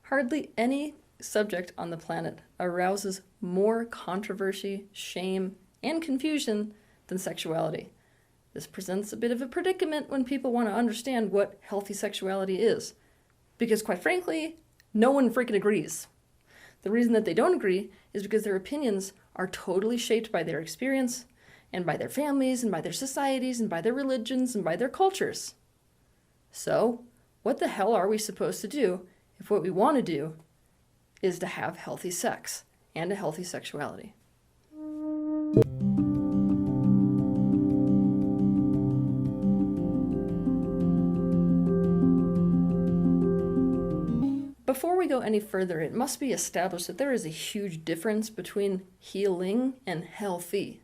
Hardly any subject on the planet arouses more controversy, shame, and confusion than sexuality. This presents a bit of a predicament when people want to understand what healthy sexuality is, because quite frankly, no one freaking agrees. The reason that they don't agree is because their opinions are totally shaped by their experience, and by their families, and by their societies, and by their religions, and by their cultures. So, what the hell are we supposed to do if what we want to do is to have healthy sex and a healthy sexuality? Before we go any further, it must be established that there is a huge difference between healing and healthy.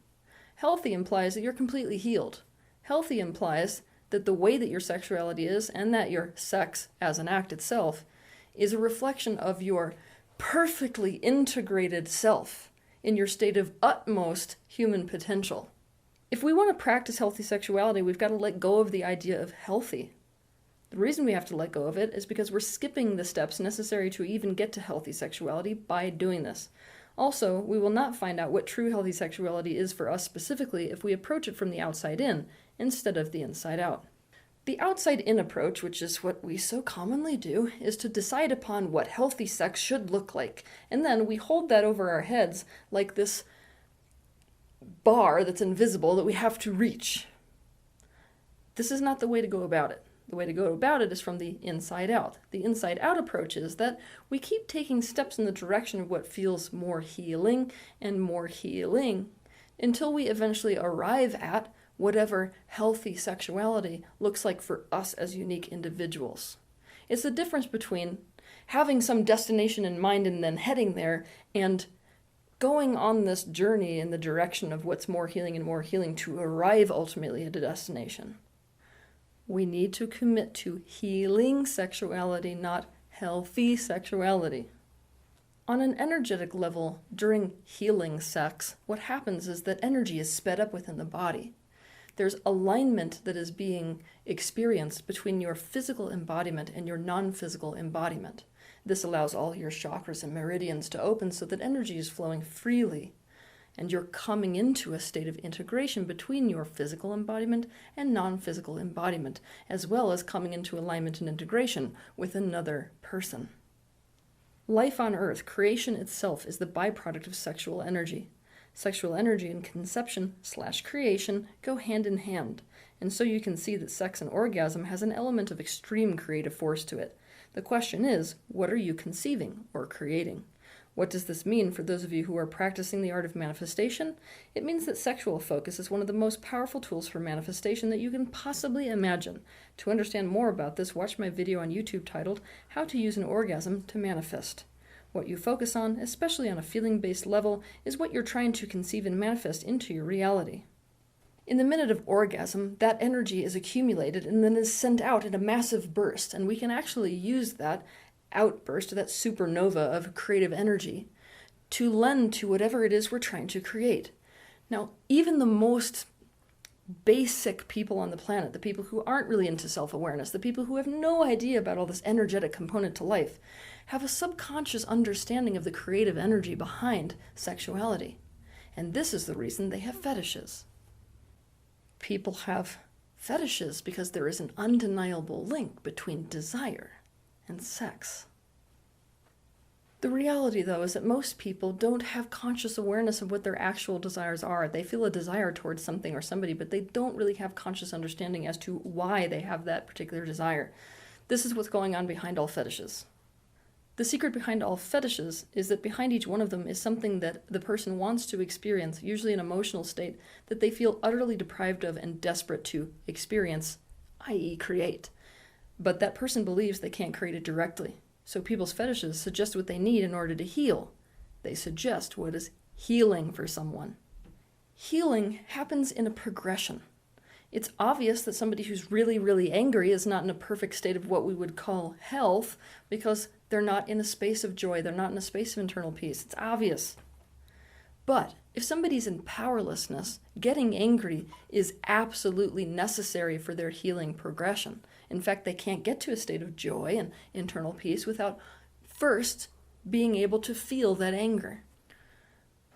Healthy implies that you're completely healed. Healthy implies that the way that your sexuality is, and that your sex as an act itself, is a reflection of your perfectly integrated self in your state of utmost human potential. If we want to practice healthy sexuality, we've got to let go of the idea of healthy. The reason we have to let go of it is because we're skipping the steps necessary to even get to healthy sexuality by doing this. Also, we will not find out what true healthy sexuality is for us specifically if we approach it from the outside in instead of the inside out. The outside-in approach, which is what we so commonly do, is to decide upon what healthy sex should look like, and then we hold that over our heads like this bar that's invisible that we have to reach. This is not the way to go about it. The way to go about it is from the inside out. The inside out approach is that we keep taking steps in the direction of what feels more healing and more healing until we eventually arrive at whatever healthy sexuality looks like for us as unique individuals. It's the difference between having some destination in mind and then heading there, and going on this journey in the direction of what's more healing and more healing to arrive ultimately at a destination. We need to commit to healing sexuality, not healthy sexuality. On an energetic level, during healing sex, what happens is that energy is sped up within the body. There's alignment that is being experienced between your physical embodiment and your non-physical embodiment. This allows all your chakras and meridians to open so that energy is flowing freely, and you're coming into a state of integration between your physical embodiment and non-physical embodiment, as well as coming into alignment and integration with another person. Life on Earth, creation itself, is the byproduct of sexual energy. Sexual energy and conception/creation go hand in hand, and so you can see that sex and orgasm has an element of extreme creative force to it. The question is, what are you conceiving or creating? What does this mean for those of you who are practicing the art of manifestation? It means that sexual focus is one of the most powerful tools for manifestation that you can possibly imagine. To understand more about this, watch my video on YouTube titled, How to Use an Orgasm to Manifest. What you focus on, especially on a feeling-based level, is what you're trying to conceive and manifest into your reality. In the minute of orgasm, that energy is accumulated and then is sent out in a massive burst, and we can actually use that outburst, that supernova of creative energy, to lend to whatever it is we're trying to create. Now, even the most basic people on the planet, the people who aren't really into self-awareness, the people who have no idea about all this energetic component to life, have a subconscious understanding of the creative energy behind sexuality. And this is the reason they have fetishes. People have fetishes because there is an undeniable link between desire and sex. The reality, though, is that most people don't have conscious awareness of what their actual desires are. They feel a desire towards something or somebody, but they don't really have conscious understanding as to why they have that particular desire. This is what's going on behind all fetishes. The secret behind all fetishes is that behind each one of them is something that the person wants to experience, usually an emotional state that they feel utterly deprived of and desperate to experience, i.e. create. But that person believes they can't create it directly. So people's fetishes suggest what they need in order to heal. They suggest what is healing for someone. Healing happens in a progression. It's obvious that somebody who's really, really angry is not in a perfect state of what we would call health because they're not in a space of joy, they're not in a space of internal peace. It's obvious. But if somebody's in powerlessness, getting angry is absolutely necessary for their healing progression. In fact, they can't get to a state of joy and internal peace without first being able to feel that anger.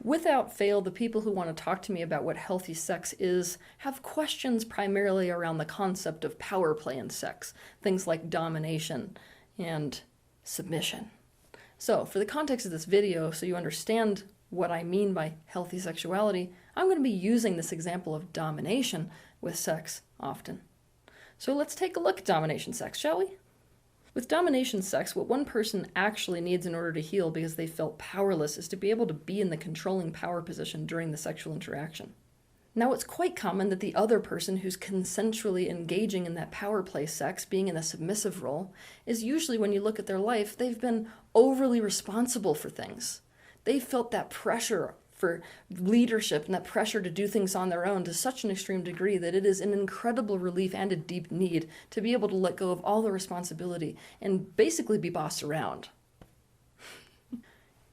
Without fail, the people who want to talk to me about what healthy sex is have questions primarily around the concept of power play in sex, things like domination and submission. So, for the context of this video, so you understand what I mean by healthy sexuality, I'm going to be using this example of domination with sex often. So let's take a look at domination sex, shall we? With domination sex, what one person actually needs in order to heal because they felt powerless is to be able to be in the controlling power position during the sexual interaction. Now, it's quite common that the other person who's consensually engaging in that power play sex, being in a submissive role, is usually, when you look at their life, they've been overly responsible for things. They felt that pressure for leadership and that pressure to do things on their own to such an extreme degree that it is an incredible relief and a deep need to be able to let go of all the responsibility and basically be bossed around.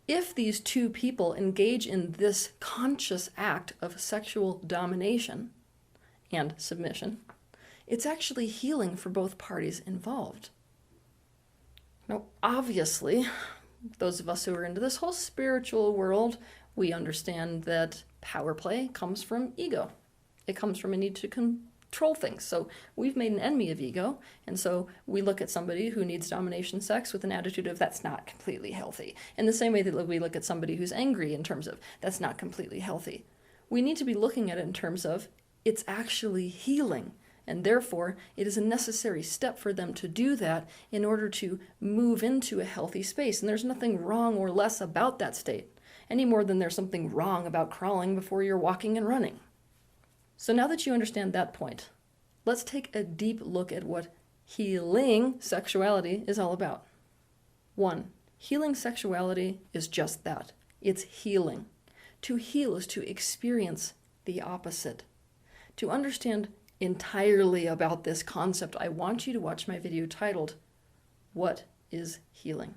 If these two people engage in this conscious act of sexual domination and submission, it's actually healing for both parties involved. Now, obviously, those of us who are into this whole spiritual world, we understand that power play comes from ego. It comes from a need to control things. So we've made an enemy of ego, and so we look at somebody who needs domination sex with an attitude of that's not completely healthy. In the same way that we look at somebody who's angry in terms of that's not completely healthy. We need to be looking at it in terms of it's actually healing, and therefore it is a necessary step for them to do that in order to move into a healthy space. And there's nothing wrong or less about that state, any more than there's something wrong about crawling before you're walking and running. So now that you understand that point, let's take a deep look at what healing sexuality is all about. 1. Healing sexuality is just that. It's healing. To heal is to experience the opposite. To understand entirely about this concept, I want you to watch my video titled, What is Healing?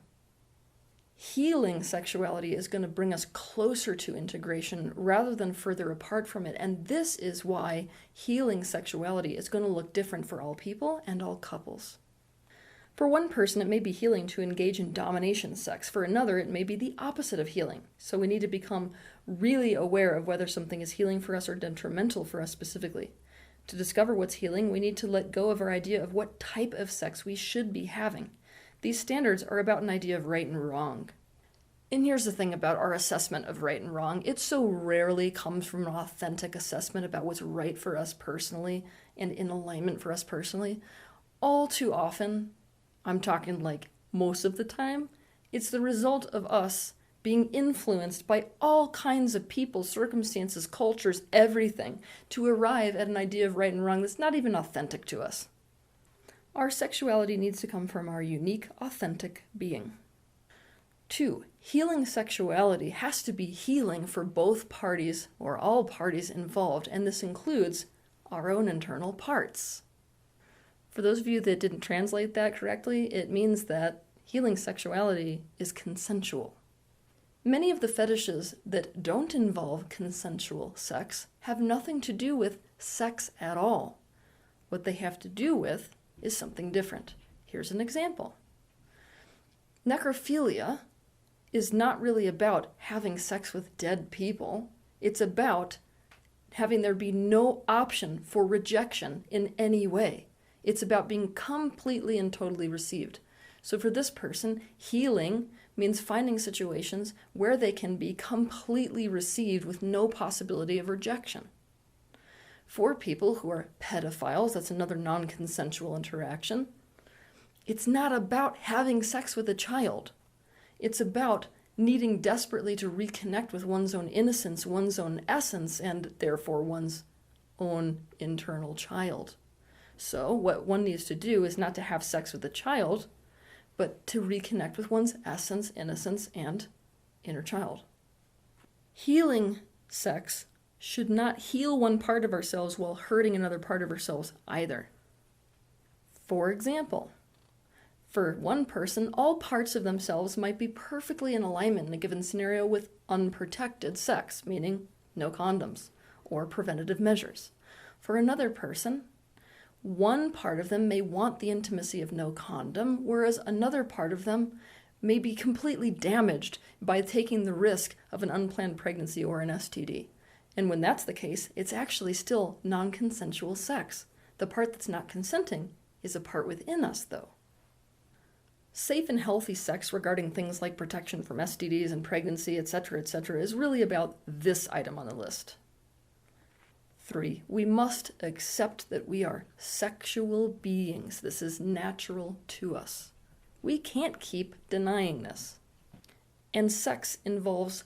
Healing sexuality is going to bring us closer to integration rather than further apart from it. And this is why healing sexuality is going to look different for all people and all couples. For one person, it may be healing to engage in domination sex. For another, it may be the opposite of healing. So we need to become really aware of whether something is healing for us or detrimental for us specifically. To discover what's healing, we need to let go of our idea of what type of sex we should be having. These standards are about an idea of right and wrong. And here's the thing about our assessment of right and wrong. It so rarely comes from an authentic assessment about what's right for us personally and in alignment for us personally. All too often, I'm talking like most of the time, it's the result of us being influenced by all kinds of people, circumstances, cultures, everything, to arrive at an idea of right and wrong that's not even authentic to us. Our sexuality needs to come from our unique, authentic being. 2. Healing sexuality has to be healing for both parties or all parties involved, and this includes our own internal parts. For those of you that didn't translate that correctly, it means that healing sexuality is consensual. Many of the fetishes that don't involve consensual sex have nothing to do with sex at all. What they have to do with is something different. Here's an example. Necrophilia is not really about having sex with dead people. It's about having there be no option for rejection in any way. It's about being completely and totally received. So for this person, healing means finding situations where they can be completely received with no possibility of rejection. For people who are pedophiles, that's another non-consensual interaction, it's not about having sex with a child. It's about needing desperately to reconnect with one's own innocence, one's own essence, and therefore one's own internal child. So what one needs to do is not to have sex with a child, but to reconnect with one's essence, innocence, and inner child. Healing sex should not heal one part of ourselves while hurting another part of ourselves either. For example, for one person, all parts of themselves might be perfectly in alignment in a given scenario with unprotected sex, meaning no condoms or preventative measures. For another person, one part of them may want the intimacy of no condom, whereas another part of them may be completely damaged by taking the risk of an unplanned pregnancy or an STD. And when that's the case, it's actually still non-consensual sex. The part that's not consenting is a part within us, though. Safe and healthy sex regarding things like protection from STDs and pregnancy, etc., is really about this item on the list. 3, we must accept that we are sexual beings. This is natural to us. We can't keep denying this. And sex involves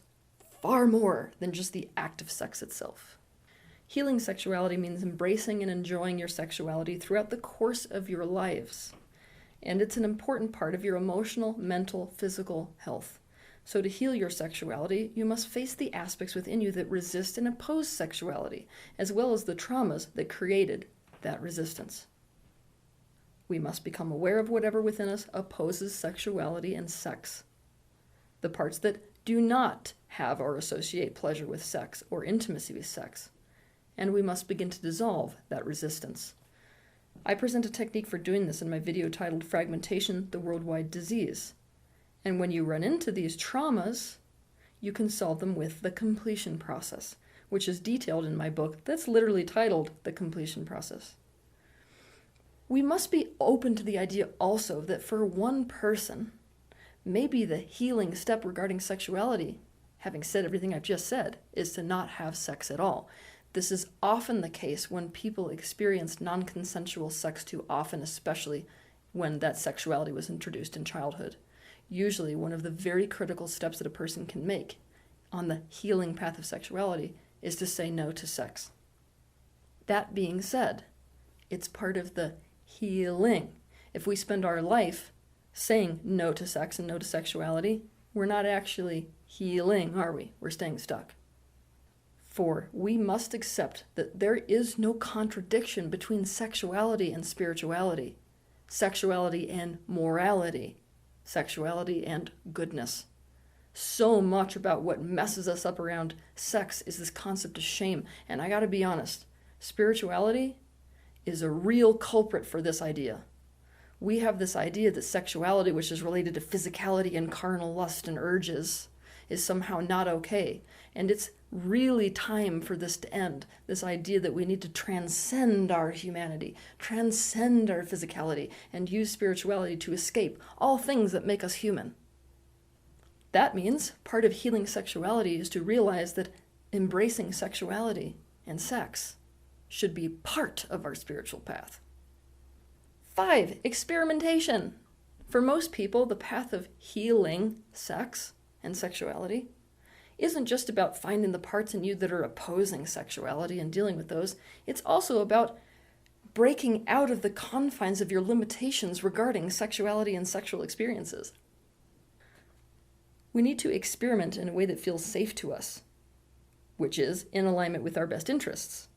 far more than just the act of sex itself. Healing sexuality means embracing and enjoying your sexuality throughout the course of your lives. And it's an important part of your emotional, mental, physical health. So to heal your sexuality, you must face the aspects within you that resist and oppose sexuality, as well as the traumas that created that resistance. We must become aware of whatever within us opposes sexuality and sex. The parts that do not have or associate pleasure with sex or intimacy with sex. And we must begin to dissolve that resistance. I present a technique for doing this in my video titled Fragmentation, the Worldwide Disease. And when you run into these traumas, you can solve them with the completion process, which is detailed in my book that's literally titled The Completion Process. We must be open to the idea also that for one person, maybe the healing step regarding sexuality, having said everything I've just said, is to not have sex at all. This is often the case when people experience non-consensual sex too often, especially when that sexuality was introduced in childhood. Usually one of the very critical steps that a person can make on the healing path of sexuality is to say no to sex. That being said, it's part of the healing. If we spend our life saying no to sex and no to sexuality, we're not actually healing, are we? We're staying stuck. 4, we must accept that there is no contradiction between sexuality and spirituality, sexuality and morality, sexuality and goodness. So much about what messes us up around sex is this concept of shame. And I gotta be honest, spirituality is a real culprit for this idea. We have this idea that sexuality, which is related to physicality and carnal lust and urges, is somehow not okay. And it's really time for this to end. This idea that we need to transcend our humanity, transcend our physicality, and use spirituality to escape all things that make us human. That means part of healing sexuality is to realize that embracing sexuality and sex should be part of our spiritual path. 5, experimentation. For most people, the path of healing sex and sexuality isn't just about finding the parts in you that are opposing sexuality and dealing with those. It's also about breaking out of the confines of your limitations regarding sexuality and sexual experiences. We need to experiment in a way that feels safe to us, which is in alignment with our best interests.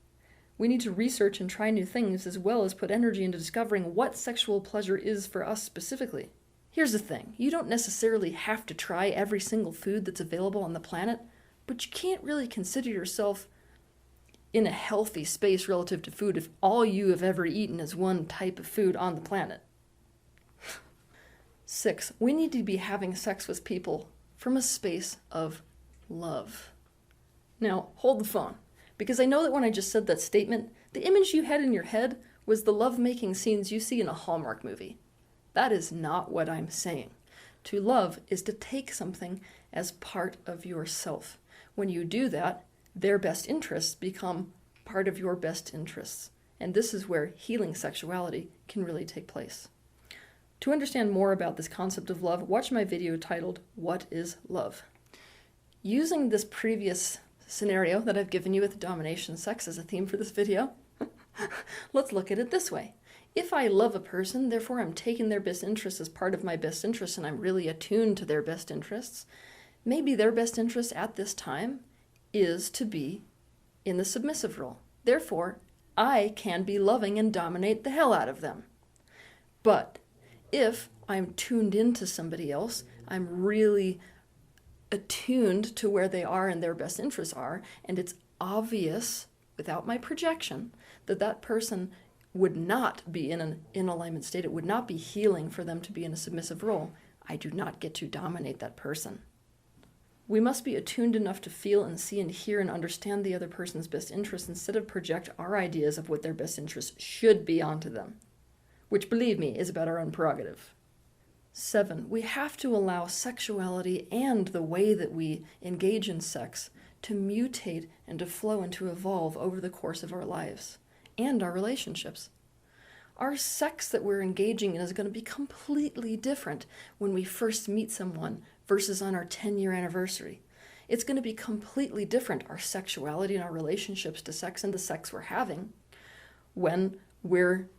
We need to research and try new things as well as put energy into discovering what sexual pleasure is for us specifically. Here's the thing, you don't necessarily have to try every single food that's available on the planet, but you can't really consider yourself in a healthy space relative to food if all you have ever eaten is one type of food on the planet. 6, we need to be having sex with people from a space of love. Now, hold the phone, because I know that when I just said that statement, the image you had in your head was the lovemaking scenes you see in a Hallmark movie. That is not what I'm saying. To love is to take something as part of yourself. When you do that, their best interests become part of your best interests. And this is where healing sexuality can really take place. To understand more about this concept of love, watch my video titled, What is Love? Using this previous scenario that I've given you with domination sex as a theme for this video, let's look at it this way. If I love a person, therefore I'm taking their best interests as part of my best interests and I'm really attuned to their best interests, maybe their best interest at this time is to be in the submissive role. Therefore, I can be loving and dominate the hell out of them. But if I'm tuned into somebody else, I'm really attuned to where they are and their best interests are, and it's obvious without my projection that that person would not be in an in alignment state, it would not be healing for them to be in a submissive role, I do not get to dominate that person. We must be attuned enough to feel and see and hear and understand the other person's best interests instead of project our ideas of what their best interests should be onto them, which, believe me, is about our own prerogative. 7, we have to allow sexuality and the way that we engage in sex to mutate and to flow and to evolve over the course of our lives and our relationships. Our sex that we're engaging in is going to be completely different when we first meet someone versus on our 10-year anniversary. It's going to be completely different, our sexuality and our relationships to sex and the sex we're having, when we're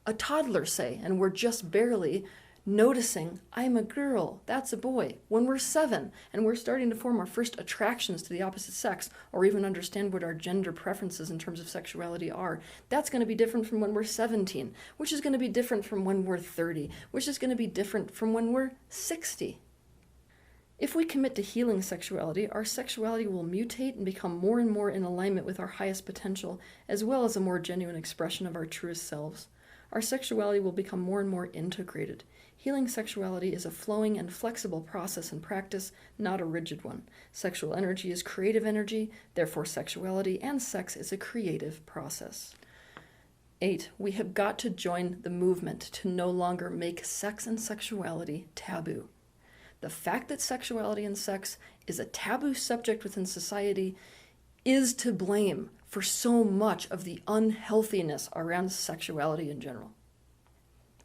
a toddler, say, and we're just barely noticing, I'm a girl, that's a boy. When we're 7 and we're starting to form our first attractions to the opposite sex, or even understand what our gender preferences in terms of sexuality are, that's going to be different from when we're 17, which is going to be different from when we're 30, which is going to be different from when we're 60. If we commit to healing sexuality, our sexuality will mutate and become more and more in alignment with our highest potential, as well as a more genuine expression of our truest selves. Our sexuality will become more and more integrated. Healing sexuality is a flowing and flexible process and practice, not a rigid one. Sexual energy is creative energy, therefore sexuality and sex is a creative process. 8, we have got to join the movement to no longer make sex and sexuality taboo. The fact that sexuality and sex is a taboo subject within society is to blame for so much of the unhealthiness around sexuality in general.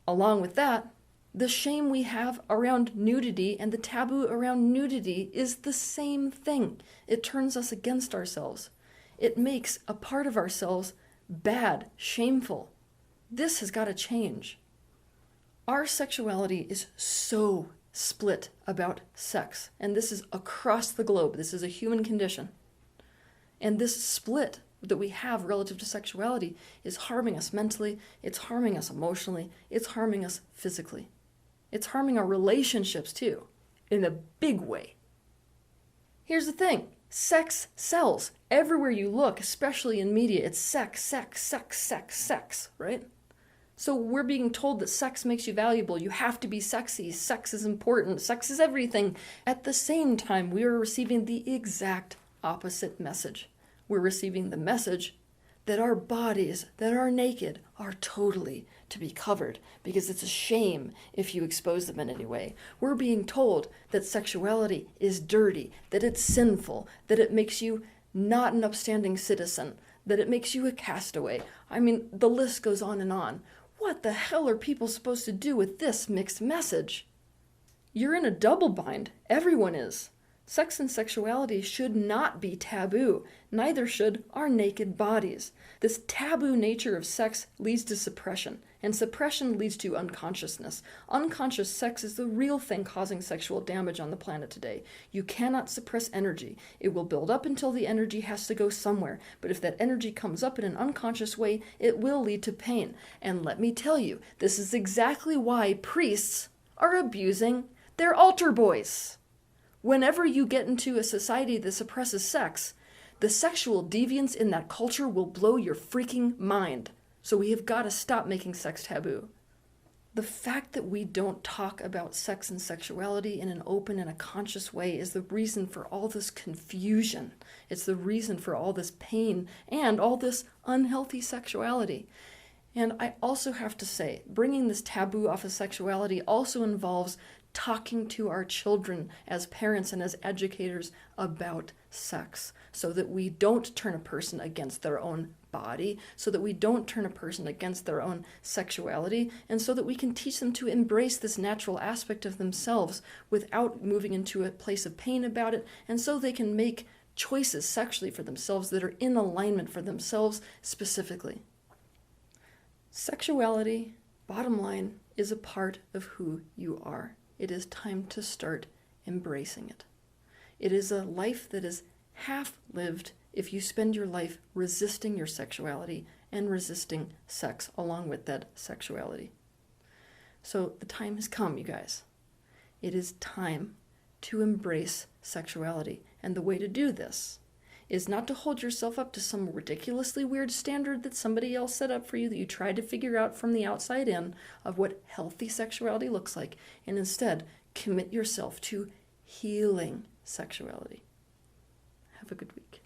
Along with that, the shame we have around nudity and the taboo around nudity is the same thing. It turns us against ourselves. It makes a part of ourselves bad, shameful. This has got to change. Our sexuality is so split about sex, and this is across the globe. This is a human condition. And this split that we have relative to sexuality is harming us mentally, it's harming us emotionally, it's harming us physically. It's harming our relationships too, in a big way. Here's the thing, sex sells. Everywhere you look, especially in media, it's sex, sex, sex, sex, sex, right? So we're being told that sex makes you valuable, you have to be sexy, sex is important, sex is everything. At the same time, we are receiving the exact opposite message. We're receiving the message that our bodies that are naked are totally to be covered because it's a shame if you expose them in any way. We're being told that sexuality is dirty, that it's sinful, that it makes you not an upstanding citizen, that it makes you a castaway. I mean, the list goes on and on. What the hell are people supposed to do with this mixed message? You're in a double bind. Everyone is. Sex and sexuality should not be taboo. Neither should our naked bodies. This taboo nature of sex leads to suppression, and suppression leads to unconsciousness. Unconscious sex is the real thing causing sexual damage on the planet today. You cannot suppress energy. It will build up until the energy has to go somewhere, but if that energy comes up in an unconscious way, it will lead to pain. And let me tell you, this is exactly why priests are abusing their altar boys. Whenever you get into a society that suppresses sex, the sexual deviance in that culture will blow your freaking mind. So we have got to stop making sex taboo. The fact that we don't talk about sex and sexuality in an open and a conscious way is the reason for all this confusion. It's the reason for all this pain and all this unhealthy sexuality. And I also have to say, bringing this taboo off of sexuality also involves talking to our children as parents and as educators about sex so that we don't turn a person against their own body, so that we don't turn a person against their own sexuality, and so that we can teach them to embrace this natural aspect of themselves without moving into a place of pain about it, and so they can make choices sexually for themselves that are in alignment for themselves specifically. Sexuality, bottom line, is a part of who you are. It is time to start embracing it. It is a life that is half lived if you spend your life resisting your sexuality and resisting sex along with that sexuality. So the time has come, you guys. It is time to embrace sexuality. And the way to do this is not to hold yourself up to some ridiculously weird standard that somebody else set up for you that you tried to figure out from the outside in of what healthy sexuality looks like, and instead commit yourself to healing sexuality. Have a good week.